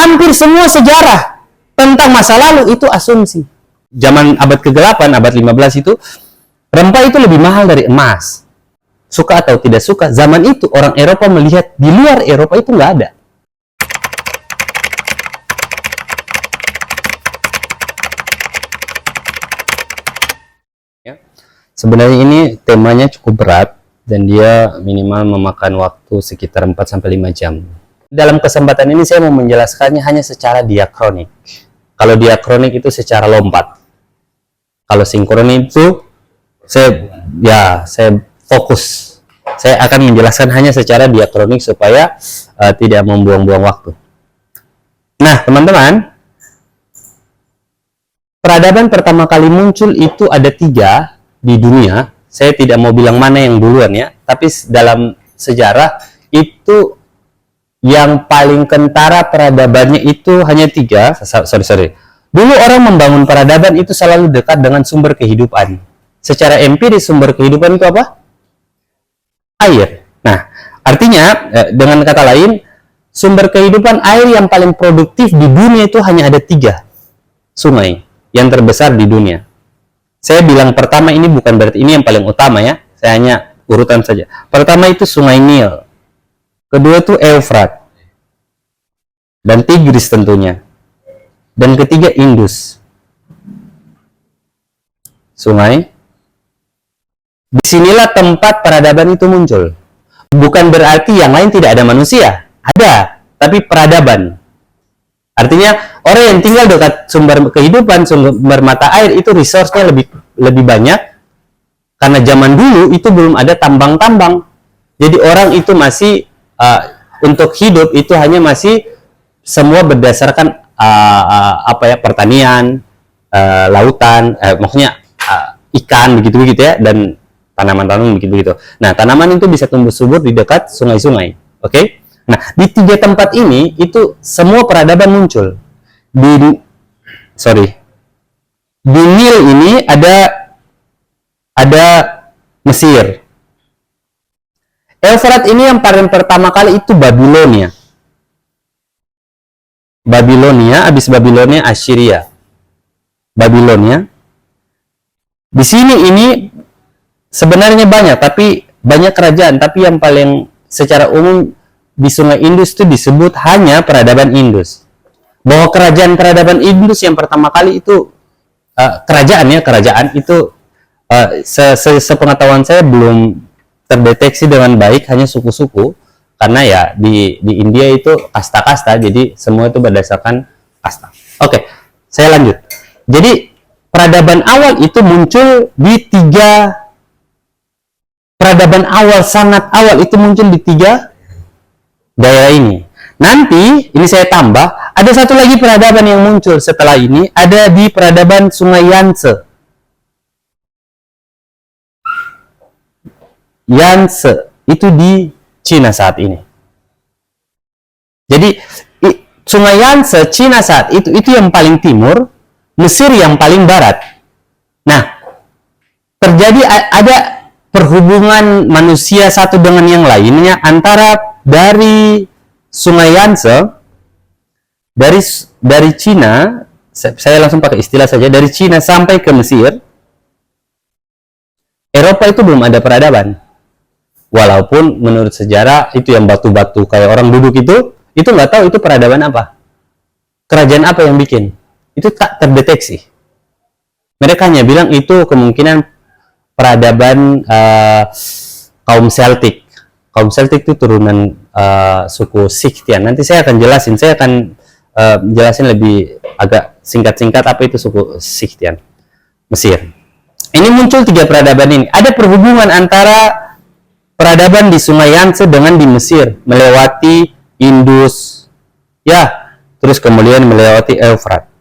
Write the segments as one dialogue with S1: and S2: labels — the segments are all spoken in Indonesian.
S1: hampir semua sejarah tentang masa lalu itu asumsi. Zaman abad ke-8, abad 15 itu, rempah itu lebih mahal dari emas. Suka atau tidak suka, zaman itu orang Eropa melihat di luar Eropa itu nggak ada. Ya. Sebenarnya ini temanya cukup berat dan dia minimal memakan waktu sekitar 4-5 jam. Dalam kesempatan ini saya mau menjelaskannya hanya secara diakronik. Kalau diakronik itu secara lompat. Kalau sinkronik itu saya fokus. Saya akan menjelaskan hanya secara diakronik supaya tidak membuang-buang waktu. Nah, teman-teman, peradaban pertama kali muncul itu ada 3 di dunia. Saya tidak mau bilang mana yang duluan ya, tapi dalam sejarah itu yang paling kentara peradabannya itu hanya 3. Sorry. Dulu orang membangun peradaban itu selalu dekat dengan sumber kehidupan. Secara empiris sumber kehidupan itu apa? Air. Nah, artinya dengan kata lain, sumber kehidupan air yang paling produktif di dunia itu hanya ada 3 sungai yang terbesar di dunia. Saya bilang pertama ini bukan berarti ini yang paling utama ya. Saya hanya urutan saja. Pertama itu Sungai Nil. Kedua itu Eufrat. Dan Tigris tentunya. Dan ketiga Indus. Sungai. Disinilah tempat peradaban itu muncul. Bukan berarti yang lain tidak ada manusia. Ada. Tapi peradaban. Artinya orang yang tinggal dekat sumber kehidupan, sumber mata air itu resource-nya lebih banyak. Karena zaman dulu itu belum ada tambang-tambang. Jadi orang itu masih untuk hidup itu hanya masih semua berdasarkan pertanian, lautan, maksudnya ikan begitu-begitu ya, dan tanaman-tanaman begitu-begitu. Nah, tanaman itu bisa tumbuh subur di dekat sungai-sungai. Oke? Nah, di 3 tempat ini itu semua peradaban muncul. Di Nil ini ada Mesir. Eufrat ini yang paling pertama kali itu Babilonia. Habis Babilonia Assyria. Babilonia. Di sini ini sebenarnya banyak kerajaan, tapi yang paling secara umum di Sungai Indus itu disebut hanya peradaban Indus. Bahwa kerajaan peradaban Indus yang pertama kali itu kerajaan itu sepengetahuan saya belum terdeteksi dengan baik, hanya suku-suku. Karena ya di India itu kasta-kasta, jadi semua itu berdasarkan kasta. Oke, saya lanjut. Jadi peradaban awal itu muncul di 3 peradaban awal, sangat awal itu muncul di 3 daerah ini. Nanti ini saya tambah, ada satu lagi peradaban yang muncul setelah ini, ada di peradaban Sungai Yangtze. Yangtze itu di Cina saat ini. Jadi Sungai Yangtze Cina saat itu yang paling timur, Mesir yang paling barat. Nah, terjadi ada perhubungan manusia satu dengan yang lainnya antara dari Sungai Yangtze dari Cina, saya langsung pakai istilah saja, dari Cina sampai ke Mesir. Eropa itu belum ada peradaban. Walaupun menurut sejarah itu yang batu-batu kayak orang duduk itu nggak tahu itu peradaban apa, kerajaan apa yang bikin, itu tak terdeteksi. Mereka hanya bilang itu kemungkinan peradaban kaum Celtic. Kaum Celtic itu turunan suku Scythian. Nanti saya akan jelasin, jelasin lebih agak singkat-singkat apa itu suku Scythian, Mesir. Ini muncul 3 peradaban ini. Ada perhubungan antara peradaban di Sungai Yangtze dengan di Mesir, melewati Indus, ya, terus kemudian melewati Eufrat.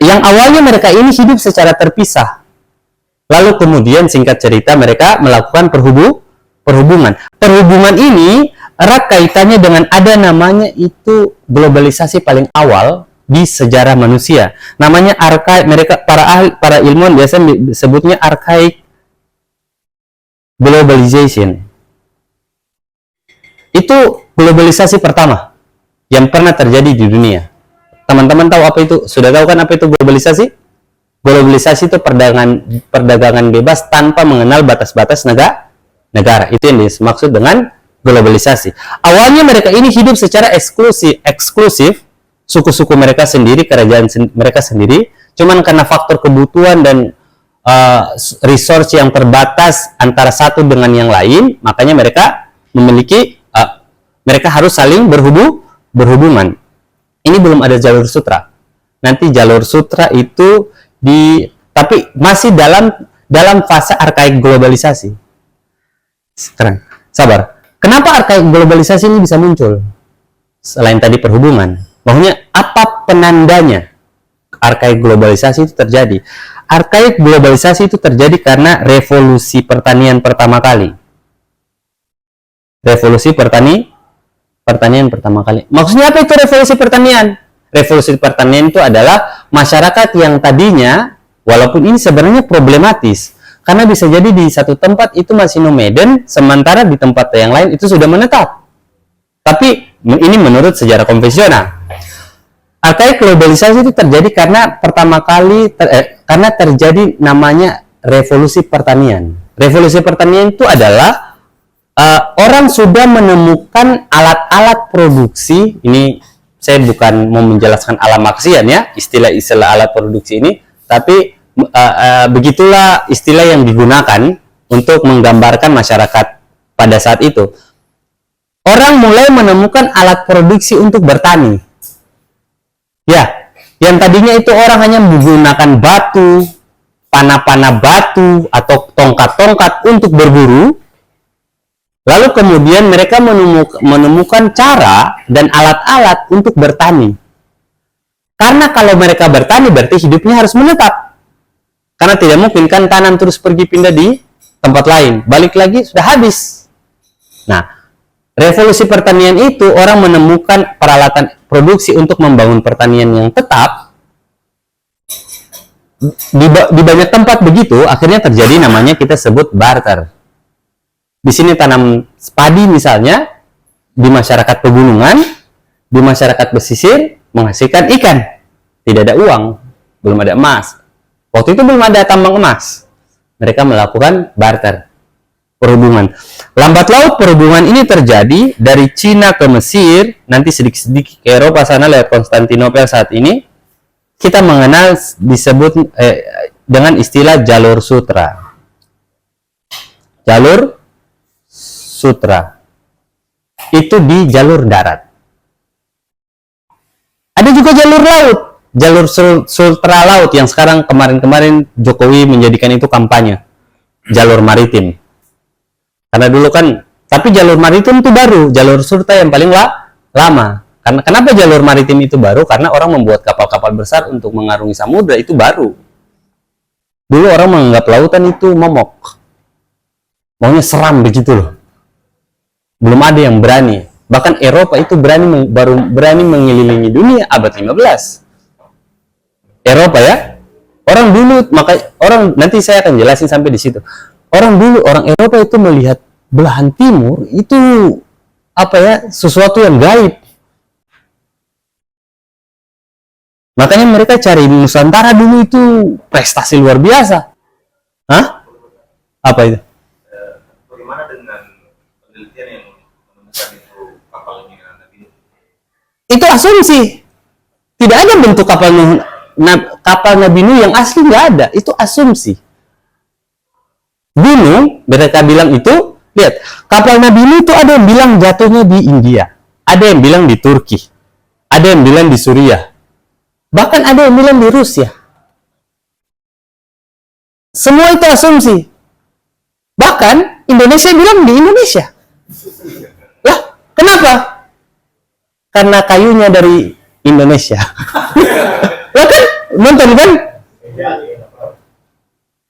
S1: Yang awalnya mereka ini hidup secara terpisah, lalu kemudian singkat cerita mereka melakukan perhubungan. Perhubungan ini erat kaitannya dengan ada namanya itu globalisasi paling awal di sejarah manusia. Namanya mereka para ilmuwan biasa sebutnya archaic globalization. Itu globalisasi pertama yang pernah terjadi di dunia. Teman-teman tahu apa itu? Sudah tahu kan apa itu globalisasi? Globalisasi itu perdagangan bebas tanpa mengenal batas-batas negara. Itu yang dimaksud dengan globalisasi. Awalnya mereka ini hidup secara eksklusif, suku-suku mereka sendiri, kerajaan mereka sendiri, cuman karena faktor kebutuhan dan resource yang terbatas antara satu dengan yang lain, makanya mereka memiliki mereka harus saling berhubungan. Ini belum ada jalur sutra. Nanti jalur sutra itu tapi masih dalam fase arkaik globalisasi. Sekarang, sabar. Kenapa arkaik globalisasi ini bisa muncul? Selain tadi perhubungan, maksudnya apa penandanya arkaik globalisasi itu terjadi? Arkaik globalisasi itu terjadi karena revolusi pertanian pertama kali. Revolusi pertanian pertama kali. Maksudnya apa itu revolusi pertanian? Revolusi pertanian itu adalah masyarakat yang tadinya, walaupun ini sebenarnya problematis, karena bisa jadi di satu tempat itu masih nomaden, sementara di tempat yang lain itu sudah menetap. Tapi ini menurut sejarah konvensional. Arkaik globalisasi itu terjadi karena pertama kali karena terjadi namanya revolusi pertanian. Revolusi pertanian itu adalah orang sudah menemukan alat-alat produksi. Ini saya bukan mau menjelaskan alam maksian ya, istilah-istilah alat produksi ini, tapi begitulah istilah yang digunakan untuk menggambarkan masyarakat pada saat itu. Orang mulai menemukan alat produksi untuk bertani. Ya, yang tadinya itu orang hanya menggunakan batu, panah-panah batu, atau tongkat-tongkat untuk berburu. Lalu kemudian mereka menemukan cara dan alat-alat untuk bertani. Karena kalau mereka bertani berarti hidupnya harus menetap. Karena tidak mungkin kan tanam terus pergi pindah di tempat lain. Balik lagi sudah habis. Nah, revolusi pertanian itu orang menemukan peralatan produksi untuk membangun pertanian yang tetap. Di banyak tempat begitu, akhirnya terjadi namanya kita sebut barter. Di sini tanam padi misalnya, di masyarakat pegunungan, di masyarakat pesisir menghasilkan ikan. Tidak ada uang, belum ada emas. Waktu itu belum ada tambang emas. Mereka melakukan barter, perhubungan. Lambat laut perhubungan ini terjadi dari Cina ke Mesir, nanti sedikit-sedikit ke Eropa sana lewat Konstantinopel saat ini. Kita mengenal disebut dengan istilah jalur sutra. Jalur sutra itu di jalur darat. Ada juga jalur laut, jalur sutra laut yang sekarang kemarin-kemarin Jokowi menjadikan itu kampanye. Jalur maritim. Karena dulu kan, tapi jalur maritim itu baru, jalur sutra yang paling lama. Karena kenapa jalur maritim itu baru? Karena orang membuat kapal-kapal besar untuk mengarungi samudra itu baru. Dulu orang menganggap lautan itu momok. Maunya seram begitu loh. Belum ada yang berani. Bahkan Eropa itu baru berani mengelilingi dunia abad 15. Eropa ya. Orang dulu, nanti saya akan jelasin sampai di situ. Orang Eropa itu melihat belahan timur itu sesuatu yang gaib. Makanya mereka cari Nusantara dulu itu prestasi luar biasa. Hah? Apa itu?
S2: Bagaimana dengan penelitian yang menemukan itu kapalnya Nabi Nuh?
S1: Itu asumsi. Tidak ada bentuk kapal Nabi Nuh yang asli, nggak ada. Itu asumsi. Dulu mereka bilang itu, lihat, kapal Nabi Nuh itu ada yang bilang jatuhnya di India, ada yang bilang di Turki, ada yang bilang di Suriah, bahkan ada yang bilang di Rusia. Semua itu asumsi. Bahkan Indonesia bilang di Indonesia. Lah, kenapa? Karena kayunya dari Indonesia. Lah kan, nonton kan?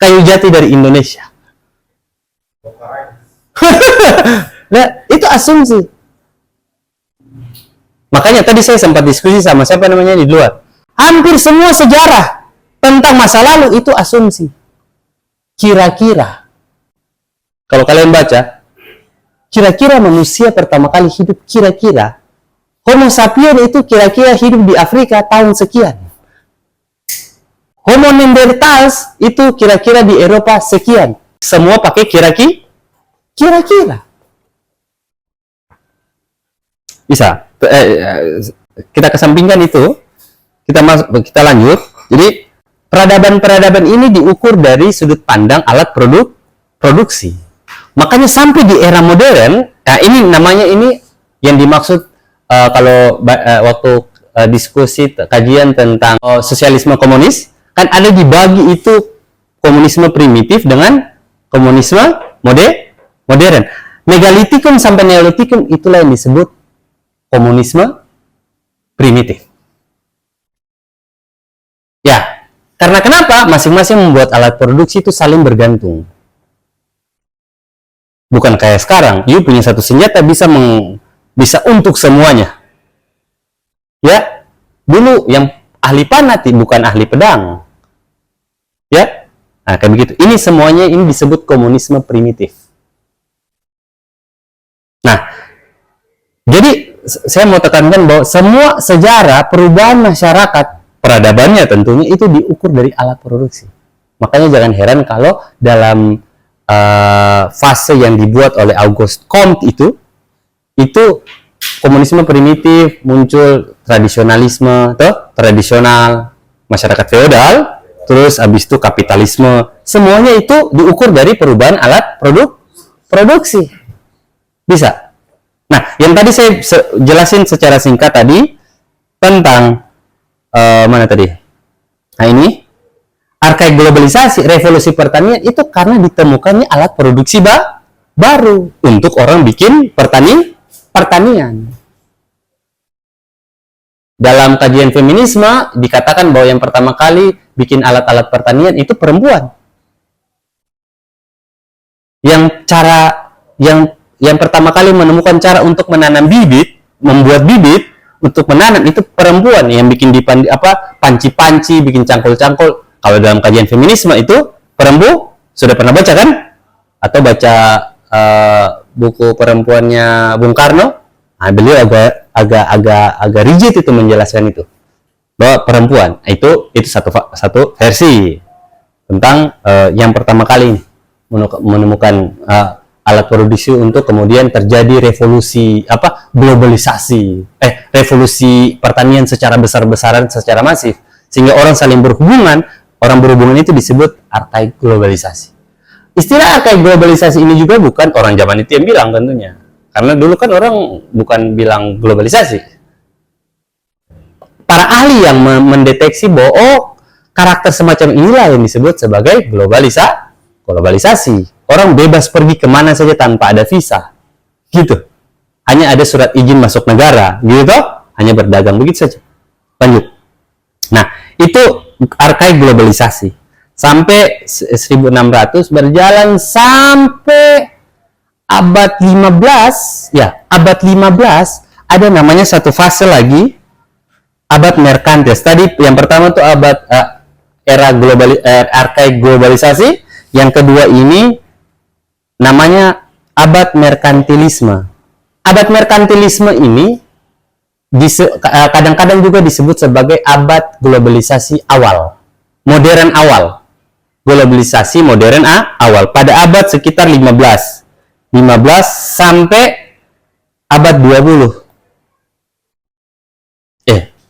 S1: Kayu jati dari Indonesia. Nah, itu asumsi. Makanya tadi saya sempat diskusi sama siapa namanya di luar. Hampir semua sejarah tentang masa lalu itu asumsi. Kira-kira. Kalau kalian baca, kira-kira manusia pertama kali hidup, kira-kira Homo sapien itu kira-kira hidup di Afrika tahun sekian. Homo neanderthals itu kira-kira di Eropa sekian. Semua pakai kira-kira. Bisa. Kita kesampingkan itu. Kita lanjut. Jadi peradaban-peradaban ini diukur dari sudut pandang alat produksi. Makanya sampai di era modern, nah ini namanya ini yang dimaksud kalau waktu diskusi kajian tentang sosialisme komunis, kan ada dibagi itu komunisme primitif dengan komunisme modern. Megalitikum sampai neolitikum itulah yang disebut komunisme primitif. Ya, karena kenapa? Masing-masing membuat alat produksi itu saling bergantung. Bukan kayak sekarang, you punya satu senjata bisa untuk semuanya. Ya, dulu yang ahli panah bukan ahli pedang. Ya, nah kayak begitu. Ini semuanya ini disebut komunisme primitif. Nah, jadi saya mau tekankan bahwa semua sejarah perubahan masyarakat peradabannya tentunya itu diukur dari alat produksi. Makanya jangan heran kalau dalam fase yang dibuat oleh Auguste Comte itu komunisme primitif muncul, tradisionalisme, tradisional, masyarakat feodal, terus habis itu kapitalisme, semuanya itu diukur dari perubahan alat produksi. Bisa. Nah, yang tadi saya jelasin secara singkat tadi tentang mana tadi? Nah, ini arkaik globalisasi, revolusi pertanian itu karena ditemukannya alat produksi baru untuk orang bikin pertanian. Dalam kajian feminisme dikatakan bahwa yang pertama kali bikin alat-alat pertanian itu perempuan. Yang pertama kali menemukan cara untuk menanam bibit, membuat bibit untuk menanam itu perempuan yang bikin panci-panci, bikin cangkul-cangkul. Kalau dalam kajian feminisme itu perempuan, sudah pernah baca kan? Atau baca buku perempuannya Bung Karno? Nah, beliau agak rigid itu menjelaskan itu bahwa perempuan itu satu versi tentang yang pertama kali menemukan alat produksi untuk kemudian terjadi revolusi globalisasi, revolusi pertanian secara besar-besaran, secara masif, sehingga orang saling berhubungan. Orang berhubungan itu disebut arkaik globalisasi. Istilah arkaik globalisasi ini juga bukan orang zaman itu yang bilang tentunya, karena dulu kan orang bukan bilang globalisasi. Para ahli yang mendeteksi bahwa karakter semacam inilah yang disebut sebagai globalisasi. Orang bebas pergi kemana saja tanpa ada visa, gitu. Hanya ada surat izin masuk negara, gitu. Hanya berdagang begitu saja. Lanjut. Nah, itu arkaik globalisasi. Sampai 1600 berjalan sampai abad 15, ya, abad 15 ada namanya satu fase lagi, abad merkantilis. Tadi yang pertama itu abad arkaik globalisasi, yang kedua ini namanya abad merkantilisme. Abad merkantilisme ini kadang-kadang juga disebut sebagai abad globalisasi awal, modern awal, globalisasi modern awal pada abad sekitar 15 sampai abad 20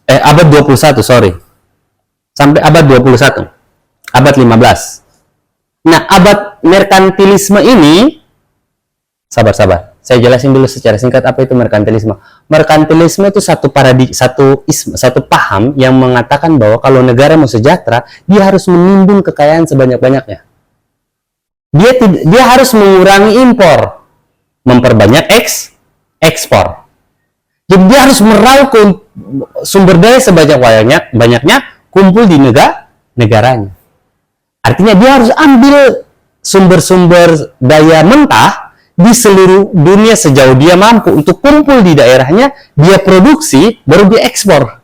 S1: abad 21 sampai abad 21, abad 15. Nah, abad merkantilisme ini sabar, saya jelasin dulu secara singkat apa itu merkantilisme. Merkantilisme itu satu paham yang mengatakan bahwa kalau negara mau sejahtera, dia harus menimbun kekayaan sebanyak-banyaknya. Dia harus mengurangi impor, memperbanyak ekspor. Jadi dia harus meraup sumber daya sebanyak-banyaknya kumpul di negaranya. Artinya dia harus ambil sumber-sumber daya mentah di seluruh dunia sejauh dia mampu untuk kumpul di daerahnya, dia produksi, baru dia ekspor.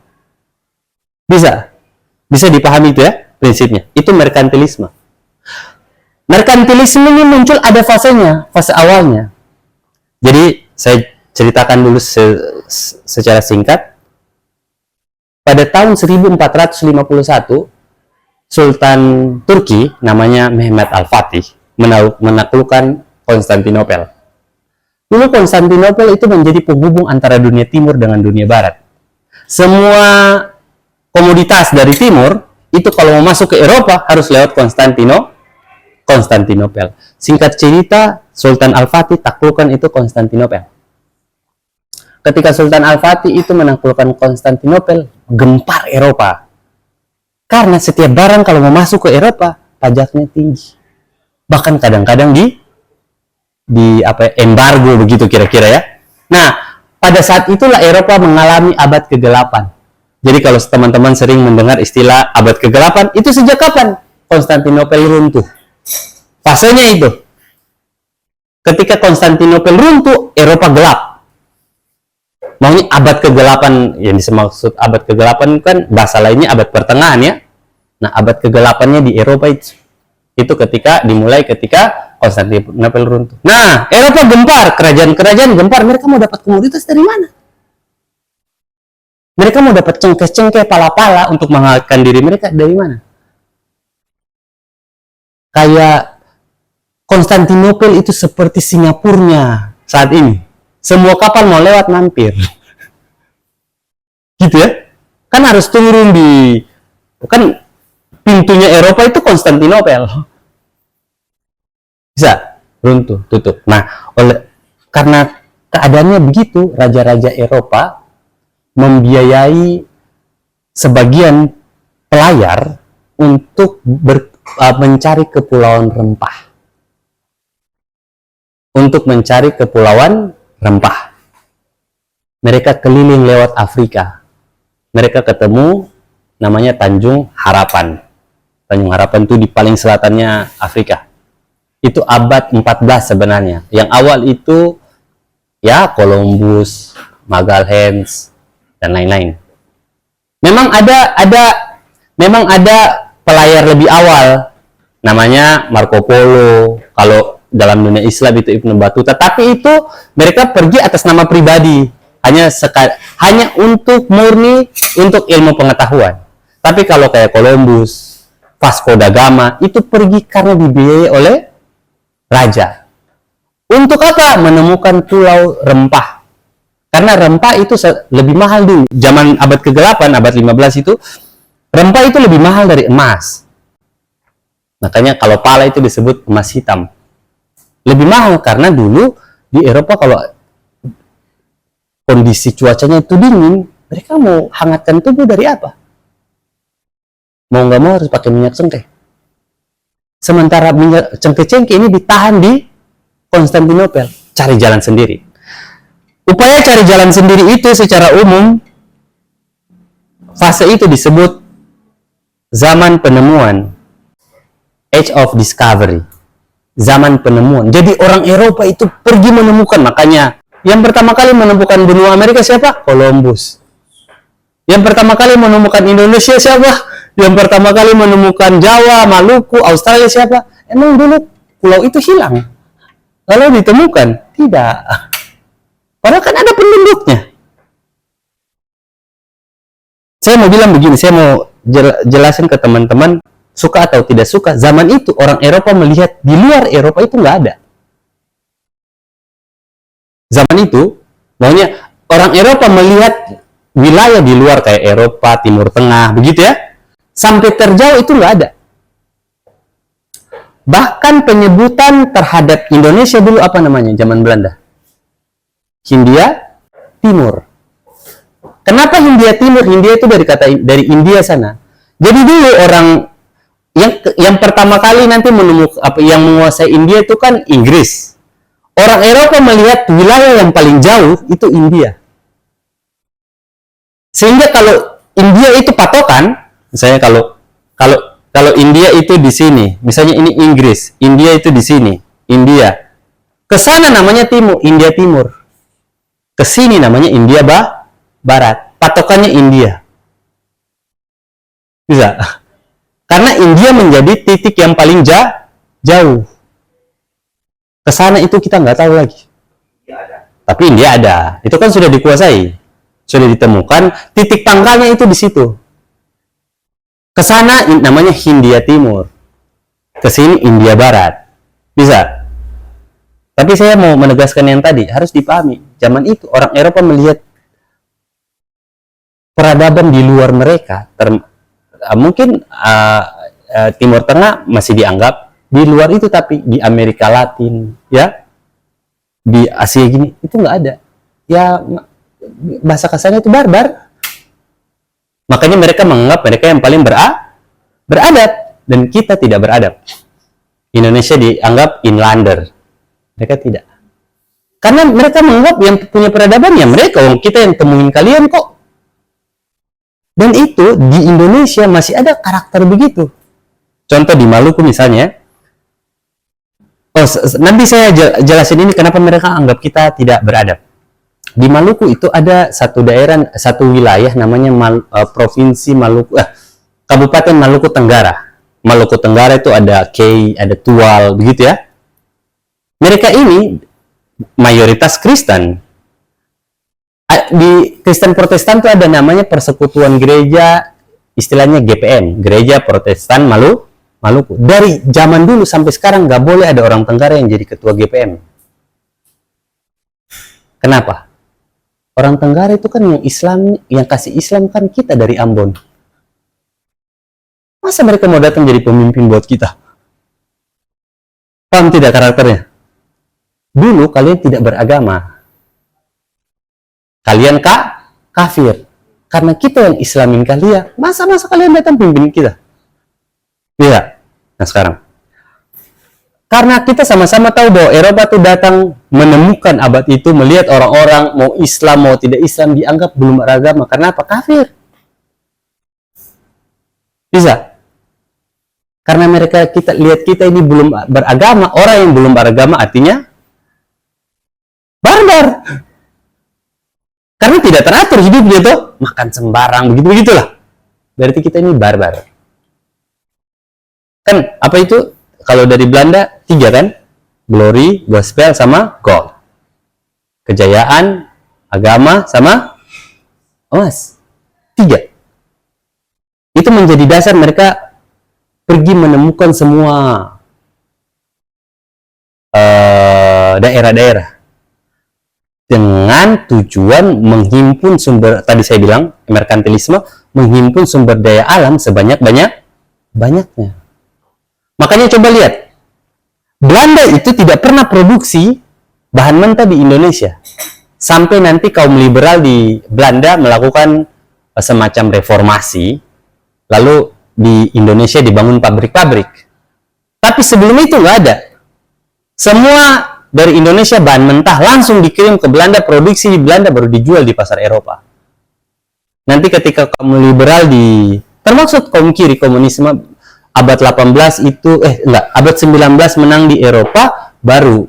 S1: Bisa dipahami itu ya prinsipnya. Itu merkantilisme. Merkantilisme ini muncul ada fasenya, fase awalnya. Jadi saya ceritakan dulu secara singkat. Pada tahun 1451, Sultan Turki namanya Mehmed Al-Fatih menaklukkan Konstantinopel. Dulu Konstantinopel itu menjadi penghubung antara dunia timur dengan dunia barat. Semua komoditas dari timur itu kalau mau masuk ke Eropa harus lewat Konstantinopel. Singkat cerita, Sultan Al-Fatih taklukkan itu Konstantinopel. Ketika Sultan Al-Fatih itu menaklukkan Konstantinopel, gempar Eropa. Karena setiap barang kalau mau masuk ke Eropa, pajaknya tinggi. Bahkan kadang-kadang di embargo begitu kira-kira ya. Nah, pada saat itulah Eropa mengalami abad kegelapan. Jadi kalau teman-teman sering mendengar istilah abad kegelapan, itu sejak kapan Konstantinopel runtuh? Fasenya itu. Ketika Konstantinopel runtuh, Eropa gelap. Maunya abad kegelapan, yang dimaksud abad kegelapan kan bahasa lainnya abad pertengahan ya. Nah, abad kegelapannya di Eropa itu dimulai ketika Konstantinopel runtuh. Nah, Eropa gempar, kerajaan-kerajaan gempar, mereka mau dapat komoditas dari mana? Mereka mau dapat cengkeh-cengkeh, pala-pala untuk menghangatkan diri mereka dari mana? Kayak Konstantinopel itu seperti Singapurnya saat ini. Semua kapal mau lewat mampir. Gitu ya. Kan harus turun kan pintunya Eropa itu Konstantinopel. Bisa runtuh, tutup. Nah, karena keadaannya begitu, raja-raja Eropa membiayai sebagian pelayar untuk mencari kepulauan rempah. Untuk mencari kepulauan rempah. Mereka keliling lewat Afrika. Mereka ketemu namanya Tanjung Harapan. Tanjung Harapan itu di paling selatannya Afrika. Itu abad 14 sebenarnya. Yang awal itu ya Columbus, Magalhães dan lain-lain. Memang ada pelayar lebih awal namanya Marco Polo. Kalau dalam dunia Islam itu Ibnu Battuta, tapi itu mereka pergi atas nama pribadi, hanya untuk murni untuk ilmu pengetahuan. Tapi kalau kayak Columbus, Vasco da Gama itu pergi karena dibiayai oleh raja. Untuk apa? Menemukan pulau rempah. Karena rempah itu lebih mahal dulu. Zaman abad ke-8, abad 15 itu rempah itu lebih mahal dari emas. Makanya kalau pala itu disebut emas hitam. Lebih mahal karena dulu di Eropa kalau kondisi cuacanya itu dingin, mereka mau hangatkan tubuh dari apa? Mau nggak mau harus pakai minyak cengkeh. Sementara minyak cengkeh-cengkeh ini ditahan di Konstantinopel, cari jalan sendiri. Upaya cari jalan sendiri itu secara umum, fase itu disebut zaman penemuan, Age of Discovery. Zaman penemuan. Jadi orang Eropa itu pergi menemukan. Makanya yang pertama kali menemukan benua Amerika siapa? Columbus. Yang pertama kali menemukan Indonesia siapa? Yang pertama kali menemukan Jawa, Maluku, Australia siapa? Emang dulu pulau itu hilang. Lalu ditemukan? Tidak. Padahal kan ada penduduknya. Saya mau bilang begini, saya mau jelasin ke teman-teman, suka atau tidak suka, zaman itu orang Eropa melihat di luar Eropa itu nggak ada. Zaman itu, maunya orang Eropa melihat wilayah di luar kayak Eropa, Timur Tengah, begitu ya, sampai terjauh itu nggak ada. Bahkan penyebutan terhadap Indonesia dulu apa namanya zaman Belanda? Hindia Timur. Kenapa Hindia Timur? Hindia itu dari India sana. Jadi dulu orang yang pertama kali nanti menemukan yang menguasai India itu kan Inggris. Orang Eropa melihat wilayah yang paling jauh itu India. Sehingga kalau India itu patokan, misalnya kalau India itu di sini, misalnya ini Inggris, India itu di sini, India. Ke sana namanya Timur, India Timur. Ke sini namanya India Barat. Patokannya India. Bisa. Karena India menjadi titik yang paling jauh. Ke sana itu kita nggak tahu lagi.
S2: India ada.
S1: Tapi India ada. Itu kan sudah dikuasai. Sudah ditemukan. Titik pangkalnya itu di situ. Ke sana namanya Hindia Timur. Ke sini India Barat. Bisa. Tapi saya mau menegaskan yang tadi. Harus dipahami. Zaman itu orang Eropa melihat peradaban di luar mereka. Mungkin Timur Tengah masih dianggap di luar itu, tapi di Amerika Latin, ya, di Asia gini itu nggak ada. Ya bahasa kasarnya itu barbar. Makanya mereka menganggap mereka yang paling beradab, dan kita tidak beradab. Indonesia dianggap inlander, mereka tidak. Karena mereka menganggap yang punya peradaban ya mereka, kita yang temuin kalian kok. Dan itu di Indonesia masih ada karakter begitu. Contoh di Maluku misalnya. Nanti saya jelasin ini kenapa mereka anggap kita tidak beradab. Di Maluku itu ada satu daerah, satu wilayah namanya Provinsi Maluku, Kabupaten Maluku Tenggara. Maluku Tenggara itu ada Kei, ada Tual, begitu ya. Mereka ini mayoritas Kristen. Di Kristen Protestan itu ada namanya Persekutuan Gereja, istilahnya GPM, Gereja Protestan Maluku. Dari zaman dulu sampai sekarang nggak boleh ada orang Tenggara yang jadi ketua GPM. Kenapa? Orang Tenggara itu kan yang Islam, yang kasih Islam kan kita dari Ambon. Masa mereka mau datang jadi pemimpin buat kita? Paham tidak karakternya? Dulu kalian tidak beragama. Kalian kafir. Karena kita yang Islamin kalian, masa-masa kalian datang pimpin kita? Tidak. Nah sekarang, karena kita sama-sama tahu bahwa Eropa tuh datang menemukan abad itu, melihat orang-orang mau Islam mau tidak Islam dianggap belum beragama. Karena apa? Kafir. Bisa. Karena mereka lihat kita ini belum beragama. Orang yang belum beragama artinya barbar. Karena tidak teratur hidupnya tuh, makan sembarang begitu-begitulah. Berarti kita ini barbar. Kan apa itu? Kalau dari Belanda 3 kan? Glory, gospel, sama gold. Kejayaan, agama, sama emas. 3. Itu menjadi dasar mereka pergi menemukan semua daerah-daerah dengan tujuan menghimpun sumber, tadi saya bilang merkantilisme, menghimpun sumber daya alam sebanyak-banyaknya. Makanya coba lihat, Belanda itu tidak pernah produksi bahan mentah di Indonesia. Sampai nanti kaum liberal di Belanda melakukan semacam reformasi, lalu di Indonesia dibangun pabrik-pabrik. Tapi sebelum itu nggak ada. Semua dari Indonesia bahan mentah langsung dikirim ke Belanda, produksi di Belanda baru dijual di pasar Eropa. Nanti ketika kaum liberal termasuk kaum kiri komunisme, abad 18 itu, abad 19 menang di Eropa, baru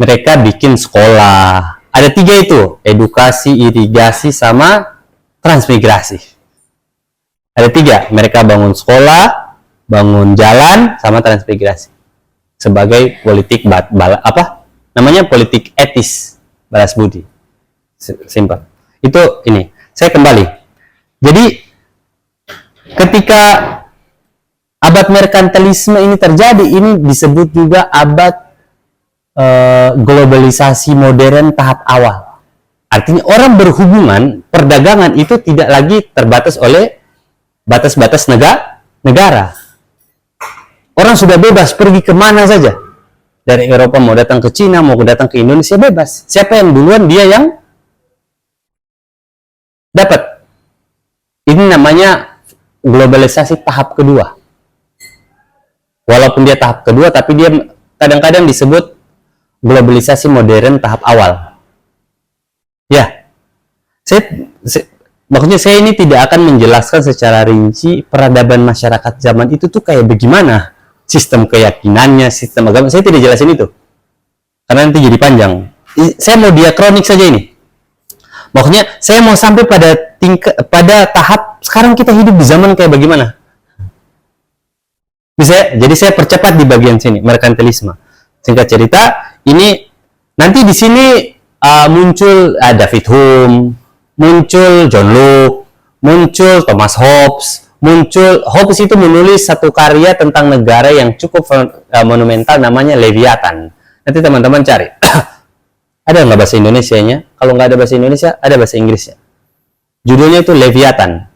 S1: mereka bikin sekolah. Ada 3 itu, edukasi, irigasi, sama transmigrasi. Ada 3, mereka bangun sekolah, bangun jalan, sama transmigrasi. Sebagai politik, politik etis, balas budi. Simpel. Itu ini, saya kembali. Jadi, ketika abad merkantilisme ini terjadi, ini disebut juga abad globalisasi modern tahap awal. Artinya orang berhubungan, perdagangan itu tidak lagi terbatas oleh batas-batas negara. Orang sudah bebas pergi kemana saja. Dari Eropa mau datang ke Cina, mau datang ke Indonesia, bebas. Siapa yang duluan, dia yang dapat. Ini namanya globalisasi tahap kedua. Walaupun dia tahap kedua, tapi dia kadang-kadang disebut globalisasi modern tahap awal. Ya, maksudnya saya ini tidak akan menjelaskan secara rinci peradaban masyarakat zaman itu tuh kayak bagaimana, sistem keyakinannya, sistem agama. Saya tidak jelasin itu, karena nanti jadi panjang. Saya mau diakronik saja ini. Maksudnya saya mau sampai pada tahap sekarang kita hidup di zaman kayak bagaimana. Bisa, jadi saya percepat di bagian sini, merkantilisme. Singkat cerita, ini nanti di sini muncul David Hume, muncul John Locke, muncul Thomas Hobbes. Hobbes itu menulis satu karya tentang negara yang cukup monumental, namanya Leviathan. Nanti teman-teman cari. Ada nggak bahasa Indonesianya? Kalau nggak ada bahasa Indonesia, ada bahasa Inggrisnya. Judulnya itu Leviathan.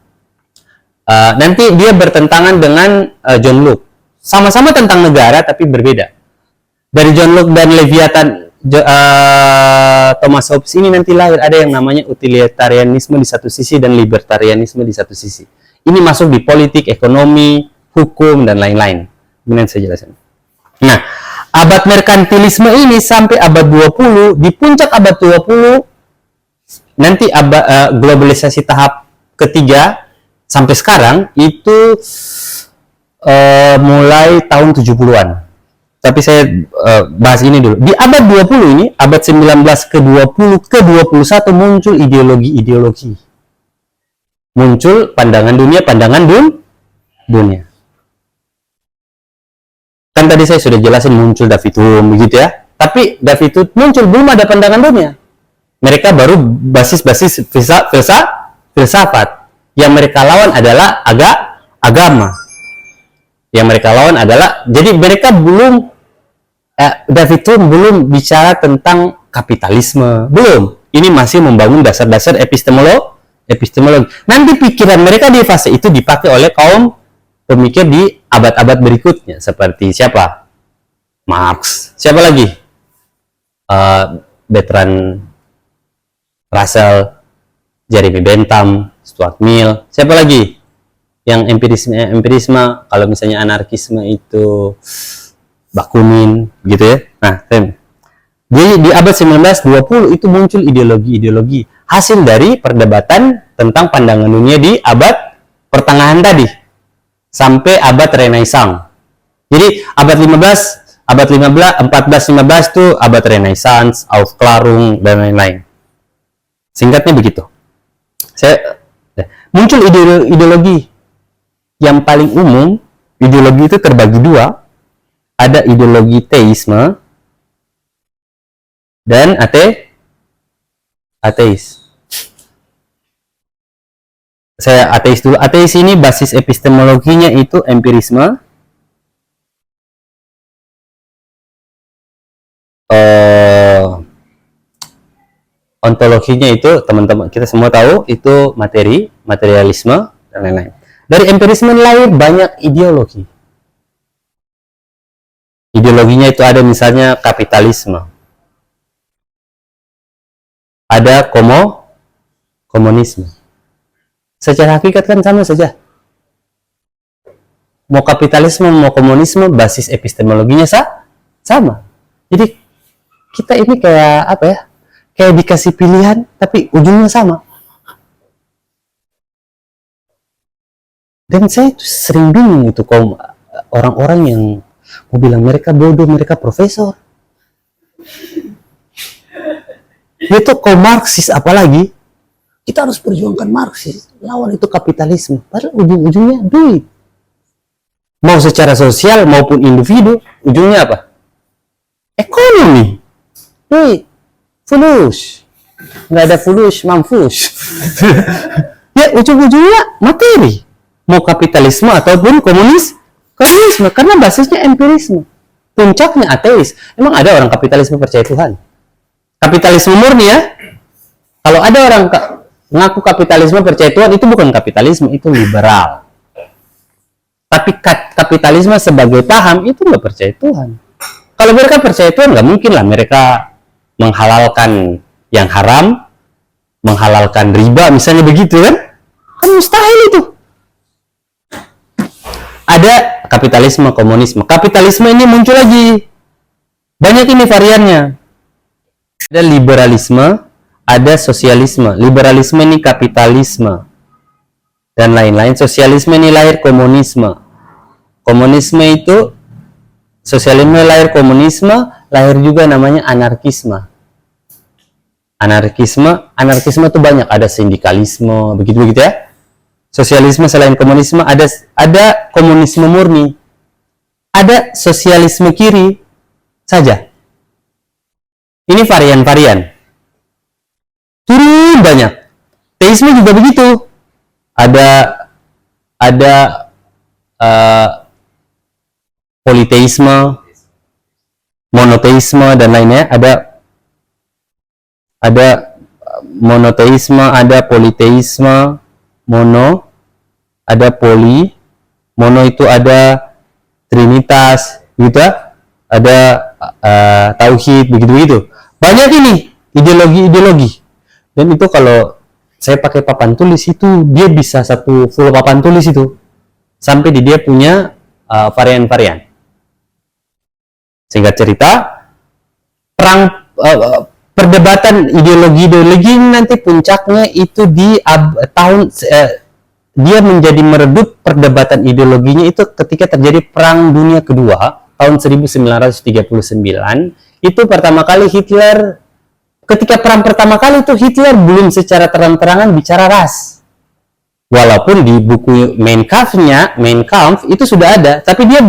S1: Nanti dia bertentangan dengan John Locke. Sama-sama tentang negara, tapi berbeda. Dari John Locke dan Leviathan, Thomas Hobbes ini nanti lahir ada yang namanya utilitarianisme di satu sisi dan libertarianisme di satu sisi. Ini masuk di politik, ekonomi, hukum, dan lain-lain. Kemudian saya jelaskan. Nah, abad merkantilisme ini sampai abad 20, di puncak abad 20, nanti globalisasi tahap ketiga sampai sekarang itu mulai tahun 70-an. Tapi saya bahas ini dulu. Di abad 20 ini, abad 19 ke 20 ke 21 muncul ideologi-ideologi. Muncul pandangan dunia. Kan tadi saya sudah jelasin muncul David Hume begitu ya. Tapi David Hume muncul belum ada pandangan dunia. Mereka baru basis-basis filsafat. Yang mereka lawan adalah agama. Yang mereka lawan adalah, jadi mereka belum David Hume belum bicara tentang kapitalisme, belum. Ini masih membangun dasar-dasar epistemologi. Nanti pikiran mereka di fase itu dipakai oleh kaum pemikir di abad-abad berikutnya, seperti siapa? Marx. Siapa lagi? Bertrand Russell, Jeremy Bentham, Stuart Mill. Siapa lagi? Yang empirisme, kalau misalnya anarkisme itu Bakunin, gitu ya. Nah, di abad 19-20 itu muncul ideologi-ideologi hasil dari perdebatan tentang pandangan dunia di abad pertengahan tadi sampai abad Renaissance. Jadi abad 14-15 itu abad Renaissance, Aufklärung, dan lain-lain. Singkatnya begitu. Muncul ideologi yang paling umum. Ideologi itu terbagi dua. Ada ideologi teisme dan ateis. Saya ateis dulu. Ateis ini basis epistemologinya itu empirisme. Ontologinya itu teman-teman kita semua tahu itu materialisme dan lain-lain. Dari empirisme lahir banyak ideologi. Ideologinya itu ada misalnya kapitalisme, ada komunisme. Secara hakikat kan sama saja. Mau kapitalisme mau komunisme basis epistemologinya sama. Jadi kita ini kayak apa ya? Kayak dikasih pilihan tapi ujungnya sama. Dan saya tuh sering bingung itu kaum orang-orang yang mau bilang mereka bodoh, mereka profesor. Itu kaum Marxis apalagi. Kita harus perjuangkan Marxis, lawan itu kapitalisme. Padahal ujung-ujungnya duit. Mau secara sosial maupun individu, ujungnya apa? Ekonomi. Duit. Fulus. Nggak ada fulus, mampus. Ya, ujung-ujungnya materi. Mau kapitalisme ataupun komunisme, karena basisnya empirisme. Puncaknya ateis. Emang ada orang kapitalisme percaya Tuhan? Kapitalisme murni ya. Kalau ada orang ngaku kapitalisme percaya Tuhan, itu bukan kapitalisme, itu liberal. Tapi kapitalisme sebagai paham itu nggak percaya Tuhan. Kalau mereka percaya Tuhan, nggak mungkin lah mereka menghalalkan yang haram, menghalalkan riba, misalnya begitu kan? Kan mustahil itu. Ada kapitalisme, komunisme. Kapitalisme ini muncul lagi. Banyak ini variannya. Ada liberalisme, ada sosialisme. Liberalisme ini kapitalisme. Dan lain-lain. Sosialisme ini lahir komunisme. Komunisme itu, sosialisme lahir komunisme, lahir juga namanya anarkisme. Anarkisme itu banyak. Ada sindikalisme, begitu-begitu ya. Sosialisme selain komunisme ada komunisme murni, ada sosialisme kiri saja. Ini varian-varian. turun banyak. Teisme juga begitu. Ada politeisme, monoteisme dan lainnya. Ada monoteisme, ada politeisme, ada poli, mono itu ada trinitas, gitu, ada tauhid, begitu-begitu. Banyak ini ideologi-ideologi. Dan itu kalau saya pakai papan tulis itu, dia bisa satu full papan tulis itu. Sampai dia punya varian-varian. Singkat cerita, perdebatan ideologi-ideologi ini nanti puncaknya itu di dia menjadi meredup perdebatan ideologinya itu ketika terjadi Perang Dunia Kedua tahun 1939. Itu pertama kali Hitler, ketika perang pertama kali itu Hitler belum secara terang-terangan bicara ras. Walaupun di buku Mein Kampf itu sudah ada, tapi dia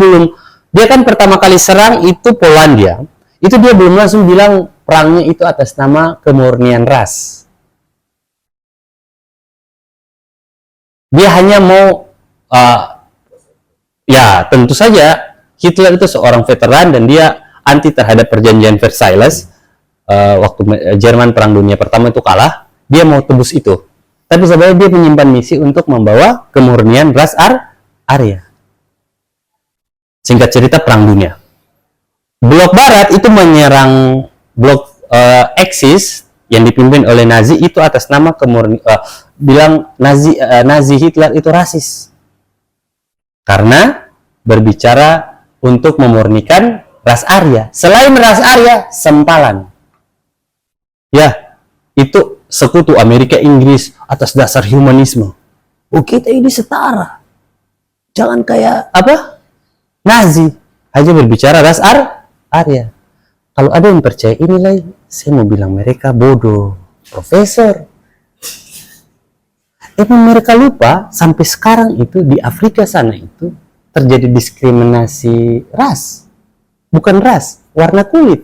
S1: kan pertama kali serang itu Polandia. Itu dia belum langsung bilang perangnya itu atas nama kemurnian ras. Dia hanya mau, ya tentu saja Hitler itu seorang veteran dan dia anti terhadap perjanjian Versailles. Waktu Jerman Perang Dunia Pertama itu kalah, dia mau tebus itu. Tapi sebenarnya dia menyimpan misi untuk membawa kemurnian ras Arya. Singkat cerita Perang Dunia. Blok Barat itu menyerang blok Axis yang dipimpin oleh Nazi itu atas nama bilang Nazi Hitler itu rasis. Karena berbicara untuk memurnikan ras Arya. Selain ras Arya, sempalan. Ya, itu sekutu Amerika Inggris atas dasar humanisme. Oh, kita ini setara. Jangan kayak apa? Nazi. Hanya berbicara ras Arya. Kalau ada yang percaya inilah, saya mau bilang mereka bodoh, profesor. Mereka lupa sampai sekarang itu di Afrika sana itu terjadi diskriminasi ras, bukan ras, warna kulit.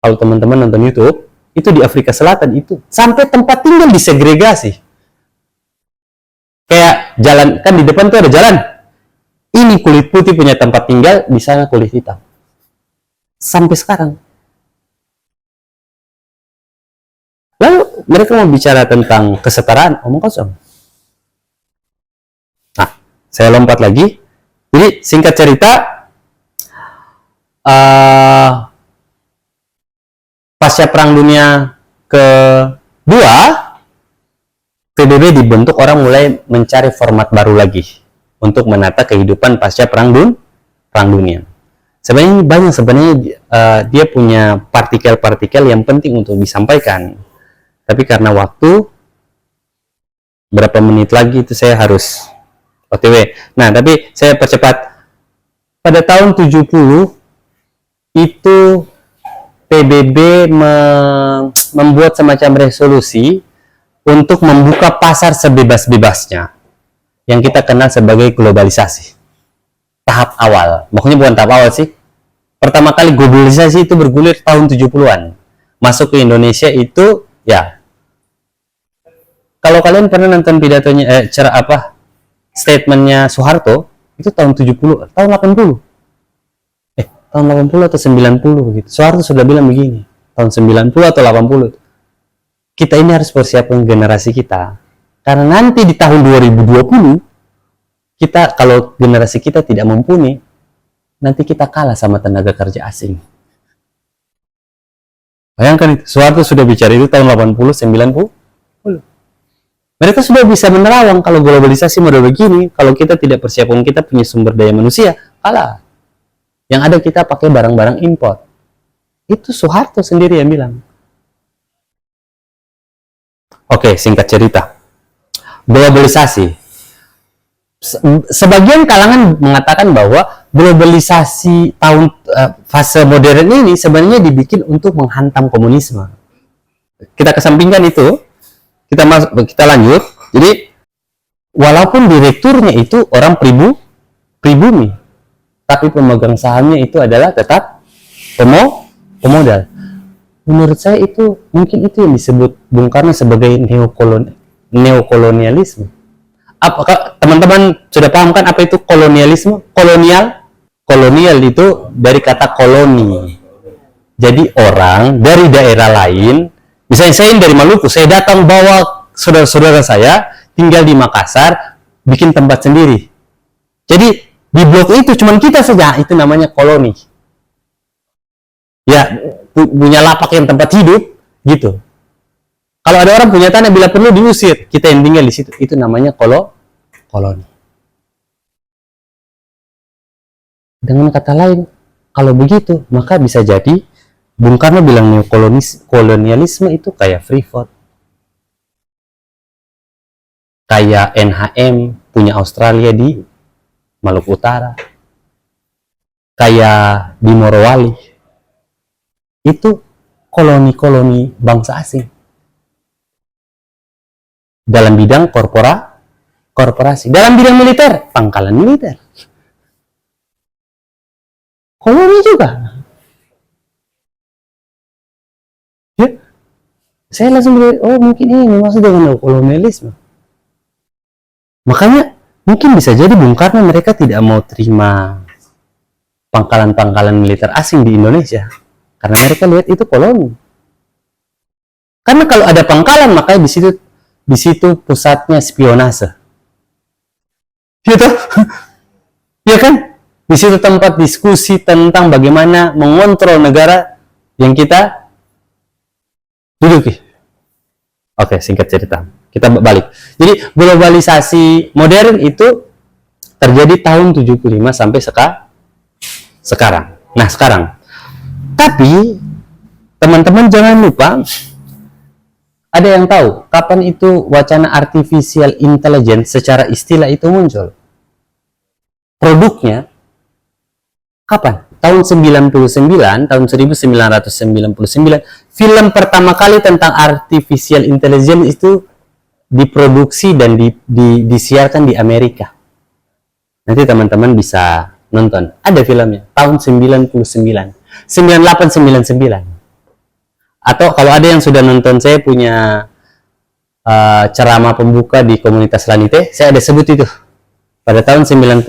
S1: Kalau teman-teman nonton YouTube, itu di Afrika Selatan itu sampai tempat tinggal disegregasi. Kayak jalan, kan di depan tuh ada jalan. Ini kulit putih punya tempat tinggal, di sana kulit hitam. Sampai sekarang. Lalu mereka mau bicara tentang kesetaraan, omong kosong. Nah, saya lompat lagi. Jadi singkat cerita, pasca Perang Dunia Kedua, PBB dibentuk, orang mulai mencari format baru lagi untuk menata kehidupan pasca Perang Dunia. Sebenarnya banyak dia punya partikel-partikel yang penting untuk disampaikan. Tapi karena waktu, berapa menit lagi itu saya harus OTW. Nah, tapi saya percepat. Pada tahun 70 itu PBB membuat semacam resolusi untuk membuka pasar sebebas-bebasnya yang kita kenal sebagai globalisasi. Tahap awal, maksudnya bukan tahap awal sih. Pertama kali globalisasi itu bergulir tahun 70-an. Masuk ke Indonesia itu, ya. Kalau kalian pernah nonton pidatonya, statementnya Soeharto, itu tahun 70, tahun 80. Tahun 80 atau 90 begitu. Soeharto sudah bilang begini, tahun 90 atau 80. Kita ini harus persiapkan generasi kita. Karena nanti di tahun 2020, kita, kalau generasi kita tidak mumpuni, nanti kita kalah sama tenaga kerja asing. Bayangkan itu, Soeharto sudah bicara itu tahun 80, 90. Mereka sudah bisa menerawang kalau globalisasi model begini, kalau kita tidak persiapkan, kita punya sumber daya manusia, kalah. Yang ada kita pakai barang-barang import. Itu Soeharto sendiri yang bilang. Oke, singkat cerita. Globalisasi. Sebagian kalangan mengatakan bahwa globalisasi fase modern ini sebenarnya dibikin untuk menghantam komunisme. Kita kesampingkan itu, kita lanjut. Jadi walaupun direkturnya itu orang pribumi, tapi pemegang sahamnya itu adalah tetap pemodal. menurut saya itu mungkin itu yang disebut Bung Karno sebagai neokolonialisme. Apakah teman-teman sudah paham kan apa itu kolonialisme? Kolonial itu dari kata koloni. Jadi orang dari daerah lain, misalnya saya dari Maluku, saya datang bawa saudara-saudara saya tinggal di Makassar, bikin tempat sendiri. Jadi di blok itu cuma kita saja, itu namanya koloni. Ya, punya lapak yang tempat hidup, gitu. Kalau ada orang punya tanah, bila perlu diusir, kita yang tinggal di situ, itu namanya koloni. Dengan kata lain, kalau begitu, maka bisa jadi Bung Karno bilang kolonialisme itu kayak Freeport, kayak NHM punya Australia di Maluku Utara, kayak di Morowali. Itu koloni-koloni bangsa asing. Dalam bidang korporasi. Dalam bidang militer, pangkalan militer. Koloni juga. Ya, saya langsung berpikir, oh mungkin ini maksud dengan kolonialisme. Makanya mungkin bisa jadi Bung Karno mereka tidak mau terima pangkalan-pangkalan militer asing di Indonesia karena mereka lihat itu koloni. Karena kalau ada pangkalan maka di situ pusatnya spionase. Gitu. Ya kan? Di situ tempat diskusi tentang bagaimana mengontrol negara yang kita duduki. Oke, singkat cerita. Kita balik. Jadi globalisasi modern itu terjadi tahun 75 sampai sekarang. Nah, sekarang. Tapi teman-teman jangan lupa ada yang tahu kapan itu wacana artificial intelligence secara istilah itu muncul? Produknya kapan? Tahun 1999, film pertama kali tentang artificial intelligence itu diproduksi dan disiarkan di Amerika. Nanti teman-teman bisa nonton. Ada filmnya, tahun 9899. Atau kalau ada yang sudah nonton, saya punya ceramah pembuka di komunitas Lanite, saya ada sebut itu. Pada tahun 99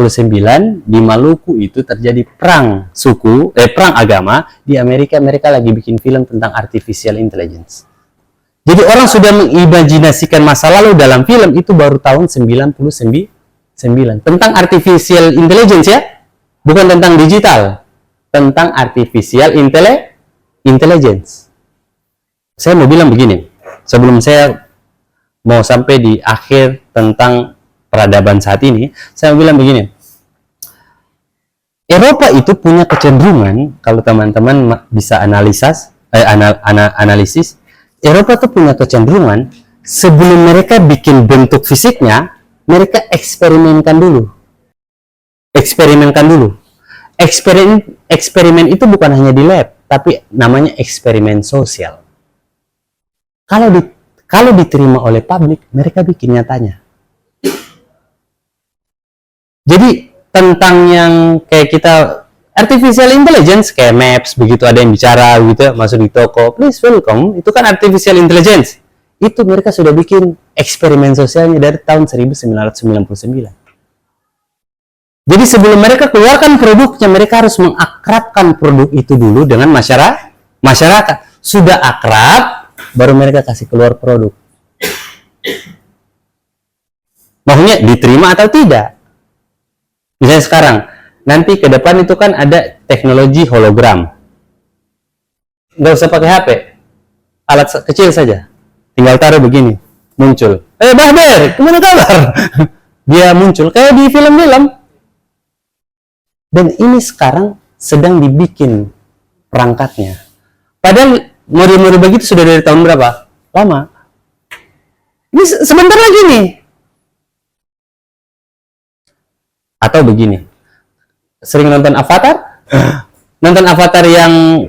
S1: di Maluku itu terjadi perang agama. Di Amerika mereka lagi bikin film tentang artificial intelligence. Jadi orang sudah mengimajinasikan masa lalu dalam film itu baru tahun 99 tentang artificial intelligence ya, bukan tentang digital, tentang artificial intelligence. Saya mau bilang begini, sebelum saya mau sampai di akhir tentang peradaban saat ini, saya mau bilang begini. Eropa itu punya kecenderungan, kalau teman-teman bisa analisis, Eropa itu punya kecenderungan, sebelum mereka bikin bentuk fisiknya, mereka eksperimenkan dulu. Eksperimen itu bukan hanya di lab, tapi namanya eksperimen sosial. Kalau diterima oleh publik, mereka bikin nyatanya. Jadi tentang yang kayak kita artificial intelligence kayak Maps, begitu ada yang bicara gitu masuk di toko, please welcome, itu kan artificial intelligence. Itu mereka sudah bikin eksperimen sosialnya dari tahun 1999. Jadi sebelum mereka keluarkan produknya, mereka harus mengakrabkan produk itu dulu dengan masyarakat. Sudah akrab, baru mereka kasih keluar produk. Maksudnya diterima atau tidak? Misalnya sekarang, nanti ke depan itu kan ada teknologi hologram. Nggak usah pakai HP, alat kecil saja. Tinggal taruh begini, muncul. Bahder, gimana kabar? Dia muncul kayak di film-film. Dan ini sekarang sedang dibikin perangkatnya. Padahal model-model begitu sudah dari tahun berapa? Lama. Ini sebentar lagi nih. Atau begini, sering nonton Avatar? Nonton Avatar yang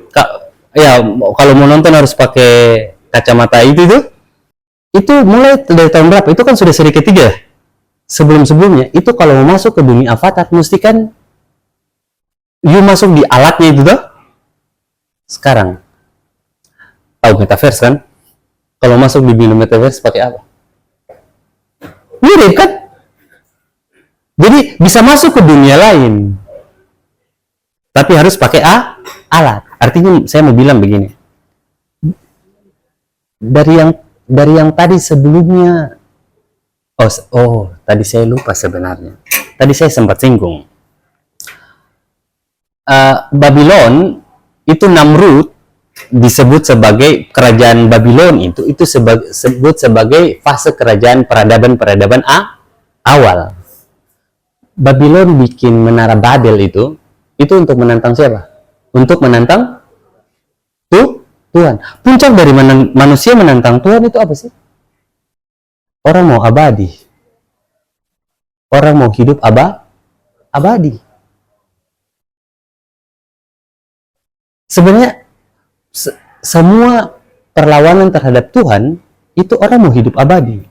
S1: ya kalau mau nonton harus pakai kacamata itu mulai dari tahun berapa? Itu kan sudah seri ketiga. Sebelum-sebelumnya itu kalau mau masuk ke dunia Avatar mesti kan you masuk di alatnya itu tuh. Sekarang tahu metaverse kan? Kalau masuk di dunia metaverse pakai apa? Mirip kan? Jadi bisa masuk ke dunia lain, tapi harus pakai alat. Artinya saya mau bilang begini, dari yang tadi sebelumnya, tadi saya lupa sebenarnya. Tadi saya sempat singgung. Babylon itu Namrud disebut sebagai kerajaan Babylon itu disebut sebagai fase kerajaan peradaban awal. Babylon bikin menara Babel itu untuk menantang siapa? Untuk menantang Tuhan. Puncak dari manusia menantang Tuhan itu apa sih? Orang mau abadi. Orang mau hidup abadi. Sebenarnya semua perlawanan terhadap Tuhan itu orang mau hidup abadi.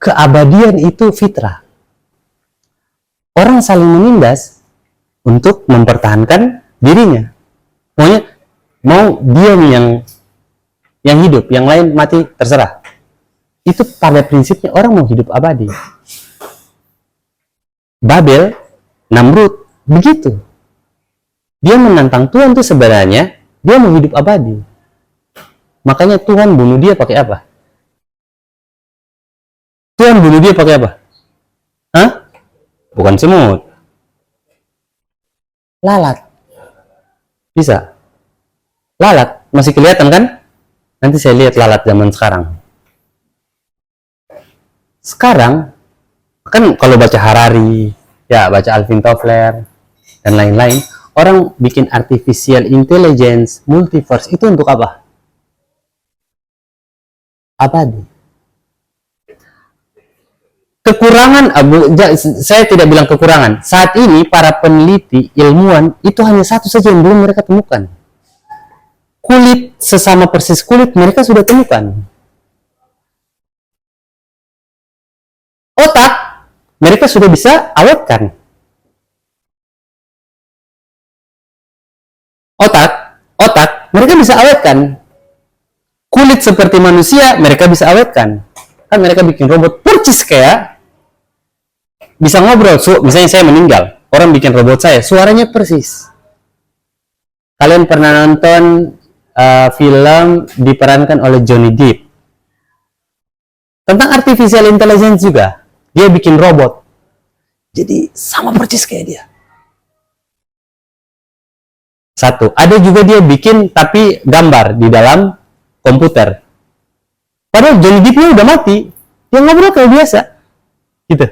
S1: Keabadian itu fitrah. Orang saling menindas untuk mempertahankan dirinya. Mau dia nih yang hidup, yang lain mati terserah. Itu pada prinsipnya orang mau hidup abadi. Babel, Namrud, begitu. Dia menantang Tuhan itu sebenarnya dia mau hidup abadi. Makanya Tuhan bunuh dia pakai apa? Tuhan bunuh dia pakai apa? Hah? Bukan semut. Lalat. Bisa. Lalat. Masih kelihatan kan? Nanti saya lihat lalat zaman sekarang. Sekarang, kan kalau baca Harari, ya baca Alvin Toffler, dan lain-lain, orang bikin artificial intelligence, multiverse, itu untuk apa? Abadi. Kekurangan, saya tidak bilang kekurangan. Saat ini para peneliti, ilmuwan, itu hanya satu saja yang belum mereka temukan. Kulit, sesama persis kulit, mereka sudah temukan. Otak, mereka sudah bisa awetkan. Otak, mereka bisa awetkan. Kulit seperti manusia, mereka bisa awetkan. Kan mereka bikin robot percis kayak bisa ngobrol. Misalnya saya meninggal, orang bikin robot saya, suaranya persis. Kalian pernah nonton film diperankan oleh Johnny Depp tentang artificial intelligence juga. Dia bikin robot, jadi sama percis kayak dia. Satu, ada juga dia bikin tapi gambar di dalam komputer. Padahal Johnny Depp-nya udah mati, dia ngobrol kayak biasa, gitu.